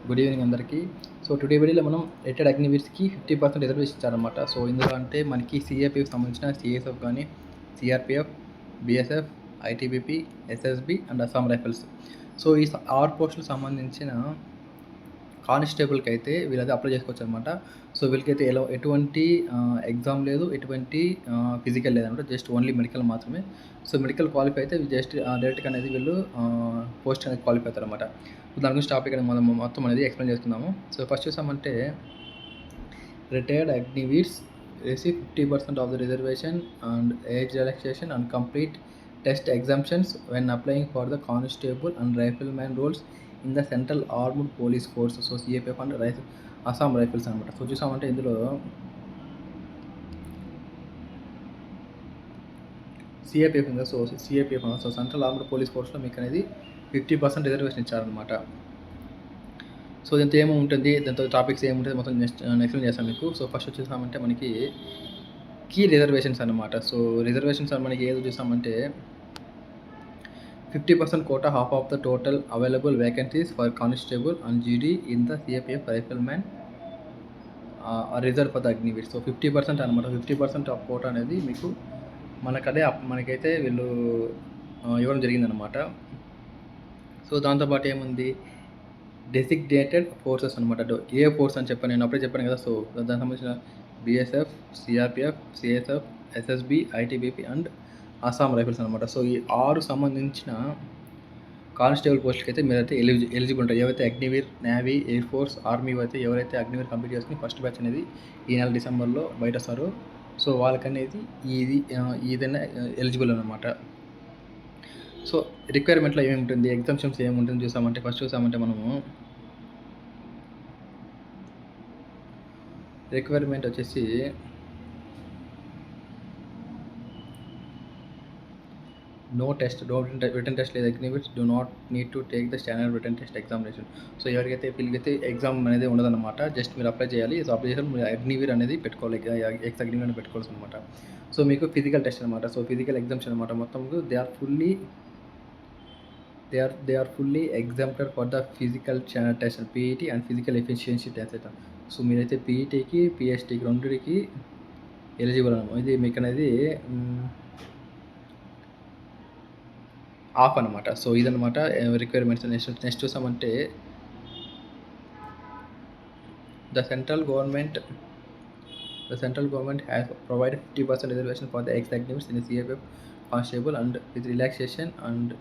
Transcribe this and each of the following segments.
Good evening అందరికీ. So today వీడియోలో మనం రిటైర్డ్ అగ్నివీర్స్కి 50% రిజర్వేషన్ ఇచ్చారనమాట. సో ఇందులో అంటే మనకి సిఏపిఎఫ్ సంబంధించిన సిఎస్ఎఫ్ కానీ, CRPF, BSF, ITBP, SSB and Assam rifles. So ఈ 6 పోస్టులకు సంబంధించిన కానిస్టేబుల్కి అయితే వీళ్ళైతే అప్లై చేసుకోవచ్చు అనమాట. సో వీళ్ళకైతే ఎటువంటి ఎగ్జామ్ లేదు, ఎటువంటి ఫిజికల్ లేదనమాట. జస్ట్ ఓన్లీ మెడికల్ మాత్రమే. సో మెడికల్ క్వాలిఫై అయితే జస్ట్ డైరెక్ట్గా అనేది వీళ్ళు పోస్ట్ అనేది క్వాలిఫై అవుతారనమాట. దాని గురించి టాపిక్ అనేది మనం మొత్తం అనేది ఎక్స్ప్లెయిన్ చేసుకుందాము. సో ఫస్ట్ చూసామంటే retired Agniveers receive 50% of the reservation and age relaxation and complete test exemptions when applying for the constable and rifleman roles in the Central Armed Police Force. So CAPF and Assam Rifles అనమాట. So చూసామంటే ఇందులో CAPF ఉందా. So CAPF so central armed police ఫోర్స్లో మీకు అనేది 50% reservation ఇచ్చారనమాట. So దీంతో ఏముంటుంది, దాంతో టాపిక్స్ ఏముంటుంది మొత్తం ఎక్స్ప్లెయిన్ చేస్తాను మీకు. సో ఫస్ట్ వచ్చేసామంటే మనకి కీ రిజర్వేషన్స్ అనమాట. సో రిజర్వేషన్స్ మనకి ఏదో చూసామంటే 50% quota half of the total available vacancies for constable and GD in the CAPF riflemen reserve for the Agniveer. So 50% అనమాట. 50% ఆఫ్ కోటా అనేది మీకు మనకైతే వీళ్ళు ఇవ్వడం జరిగిందనమాట. సో దాంతోపాటు ఏముంది, డెసిగ్నేటెడ్ ఫోర్సెస్ అనమాట. ఏ ఫోర్స్ అని చెప్పాను నేను అప్పుడే చెప్పాను కదా. సో దానికి సంబంధించిన BSF, CRPF, CSF, SSB, ITBP and Assam Rifles అనమాట. సో ఈ 6 సంబంధించిన కానిస్టేబుల్ పోస్టులకి అయితే మీరైతే ఎలిజిబుల్ ఉంటారు. ఎవరైతే Agniveer, navy, air force, army అయితే ఎవరైతే అగ్నివీర్ కంప్లీట్ చేసుకుని ఫస్ట్ బ్యాచ్ అనేది ఈ నెల డిసెంబర్లో బయట వస్తారో సో వాళ్ళకనేది ఏదైనా ఎలిజిబుల్ అనమాట. సో రిక్వైర్మెంట్లో ఏముంటుంది, ఎగ్జామ్షన్స్ ఏముంటుంది చూసామంటే ఫస్ట్ చూసామంటే మనము రిక్వైర్మెంట్ వచ్చేసి నో టెస్ట్, రిటర్న్ టెస్ట్ లేదు. Agniveers do not need to take the standard return test examination. So ఎవరికైతే వీళ్ళకైతే ఎగ్జామ్ అనేది ఉండదన్నమాట. జస్ట్ మీరు అప్లై చేయాలి. సో అప్లై చేసి మీరు అగ్నివీర్ అనేది పెట్టుకోవాలి, ఎక్స్ అగ్నివీర్ అనేది పెట్టుకోవాల్సి అనమాట. సో మీకు ఫిజికల్ టెస్ట్ అనమాట. సో ఫిజికల్ ఎగ్జామ్షన్ అనమాట. మొత్తం they are fully exempted for the physical test, PET and physical efficiency test. So మీరైతే పీఈటీకి, పిఎస్టీకి రెండుకి ఎలిజిబుల్ అనమాట. ఇది మీకు అనేది ఆఫ్ అనమాట. సో ఇదనమాట రిక్వైర్మెంట్స్. నెక్స్ట్ చూసామంటే the central government has provided 50% reservation for the X Agniveers in CAPF constable and with relaxation and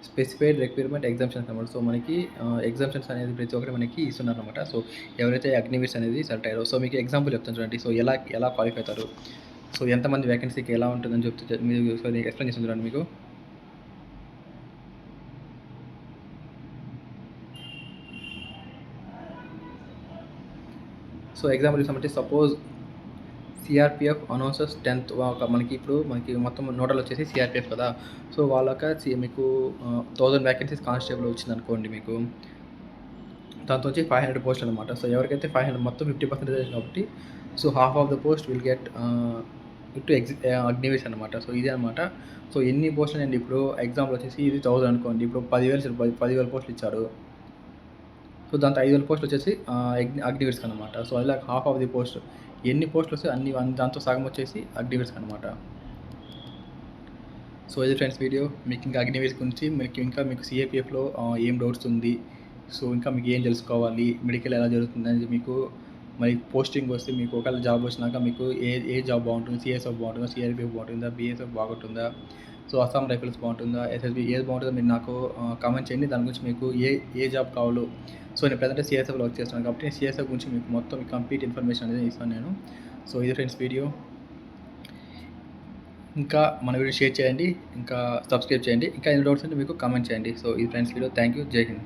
specified requirement exemptions అనమాట. సో మనకి ఎగ్జామ్షన్స్ అనేది ప్రతి ఒక్కటి మనకి ఇస్తున్నారు అనమాట. సో ఎవరైతే అగ్నివీర్స్ అనేది సెలెక్ట్ అయ్యారో, సో మీకు ఎగ్జాంపుల్ చెప్తాను చూడండి. సో ఎలా క్వాలిఫై అవుతారు, సో ఎంతమంది వేకెన్సీకి ఎలా ఉంటుందని చెప్తే మీరు ఎక్స్ప్లెయిన్ చేస్తాను చూడండి మీకు. సో ఎగ్జాంపుల్ చూసామంటే సపోజ్ సిఆర్పిఎఫ్ అనౌన్సర్స్ 10th మనకి మొత్తం నోటల్ వచ్చేసి సిఆర్పిఎఫ్ కదా. సో వాళ్ళకి మీకు 1000 వేకెన్సీస్ కానిస్టేబుల్ వచ్చింది అనుకోండి. మీకు దాంతో వచ్చి 500 పోస్ట్ అనమాట. సో ఎవరికైతే 500 మొత్తం 50% కాబట్టి so half of the post will get to Agniveers అనమాట. సో ఇదే అనమాట. సో ఎన్ని పోస్టులు అండి, ఇప్పుడు ఎగ్జాంపుల్ వచ్చేసి ఇది 1000 అనుకోండి. ఇప్పుడు 10,000 పోస్టులు ఇచ్చారు. సో దాంతో 5,000 పోస్టులు వచ్చేసి అగ్నివీర్స్కి అనమాట. సో అలా హాఫ్ ఆఫ్ ది పోస్ట్ ఎన్ని పోస్టులు వస్తే అన్ని దాంతో సగం వచ్చేసి అగ్నివీర్స్కి అనమాట. సో ఇది ఫ్రెండ్స్ వీడియో. మీకు ఇంకా అగ్నివీర్స్ గురించి మీకు సిఏపిఎఫ్లో ఏం డౌట్స్ ఉంది, సో ఇంకా మీకు ఏం తెలుసుకోవాలి, మెడికల్ ఎలా జరుగుతుంది అనేది మీకు మరి పోస్టింగ్ వస్తే మీకు ఒకవేళ జాబ్ వచ్చినాక మీకు ఏ జాబ్ బాగుంటుంది, సిఎస్ఎఫ్ బాగుంటుందా, సిఆర్పిఎఫ్ బాగుంటుందా, బిఎస్ఎఫ్ బాగుంటుందా, సో అస్సాం రైఫిల్స్ బాగుంటుందా, ఎస్ఎస్బి ఏది బాగుంటుందో మీరు నాకు కామెంట్ చేయండి. దాని గురించి మీకు ఏ జాబ్ కావాలో. సో నేను ప్రజెంట్ సిఎస్ఎఫ్లో వర్క్ చేస్తున్నాను కాబట్టి సిఎస్ఎఫ్ గురించి మీకు మొత్తం కంప్లీట్ ఇన్ఫర్మేషన్ అనేది ఇస్తాను నేను. సో ఇది ఫ్రెండ్స్ వీడియో. ఇంకా మన వీడియో షేర్ చేయండి, ఇంకా సబ్స్క్రైబ్ చేయండి. ఇంకా ఎన్ని డౌట్స్ అంటే మీకు కామెంట్ చేయండి. సో ఇది ఫ్రెండ్స్ వీడియో. Thank you. జై హింద్.